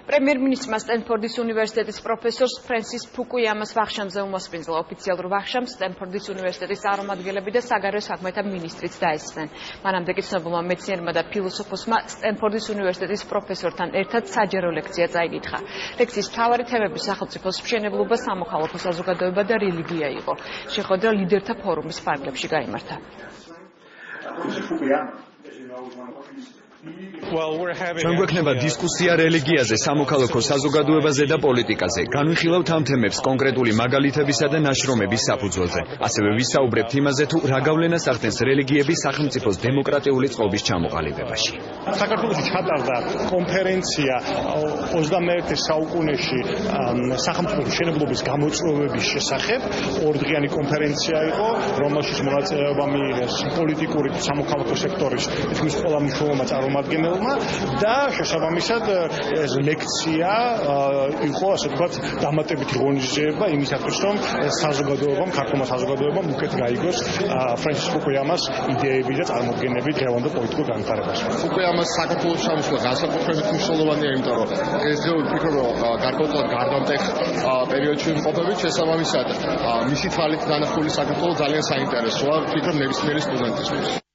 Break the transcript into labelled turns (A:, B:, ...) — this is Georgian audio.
A: პრემიერ-მინისტრმა სტენფორდის უნივერსიტეტის პროფესორს ფრენსის ფუკუიამას ვახშამზე უმოსპინძლა. ოფიციალურ ვახშამს სტენფორდის უნივერსიტეტის წარმომადგენლები და საგარეო საქმეთა მინისტრიც დაესწრნენ. მანამდე კი ცნობილმა მეცნიერმა და ფილოსოფოსმა სტენფორდის უნივერსიტეტის პროფესორთან ერთად საჯარო ლექცია წაიკითხა. ლექციის მთავარი თემები სახელმწიფოს მშენებლობა, სამოქალაქო საზოგადოება და რელიგია იყო. შეხვედრა ლიდერთა ფორუმის ფარგლებში გაიმართა.
B: Ჩვენ გვექნება დისკუსია რელიგიაზე, სამოქალაქო საზოგადოებაზე და პოლიტიკაზე. განვიხილავთ ამ თემებს კონკრეტული მაგალითებისა და ნაშრომების საფუძველზე. ასევე ვისაუბრებთ იმაზე, თუ რა გავლენას ახდენს რელიგიები სახელმწიფოს დემოკრატიული წყობის ჩამოყალიბებაში.
C: საქართველოში ჩატარდა კონფერენცია 21 საუკუნეში სახელმწიფო მშენებლობის გამოწვევების შესახებ. ორდღიანი კონფერენცია იყო, რომელშიც მონაწილეობა მიიღეს პოლიტიკური და სამოქალაქო სექტორის თითქმის ყველა მნიშვნელოვანი წარმომადგენელმა და შესაბამისად ეს ლექცია იყო, ასე ვთქვათ, დამატებითი ღონისძიება იმისათვის, რომ საზოგადოებამ, ქართულმა საზოგადოებამ უკეთ გაიგოს ფრენსის ფუკუიამას იდეები და წარმოდგენები დღევანდელ პოლიტიკურ განვითარებაში.
D: ფუკუიამას საქართველოს ჩამოსვლა განსაკუთრებით მნიშვნელოვანია, იმიტომ რომ დღესდღეობით ვფიქრობ, რომ გარკვეულად გარდამტეხ პერიოდში ვიმყოფებით, შესაბამისად მისი თვალით დანახული საქართველო ძალიან საინტერესოა, ვფიქრობ, ნებისმიერი სტუდენტისთვის.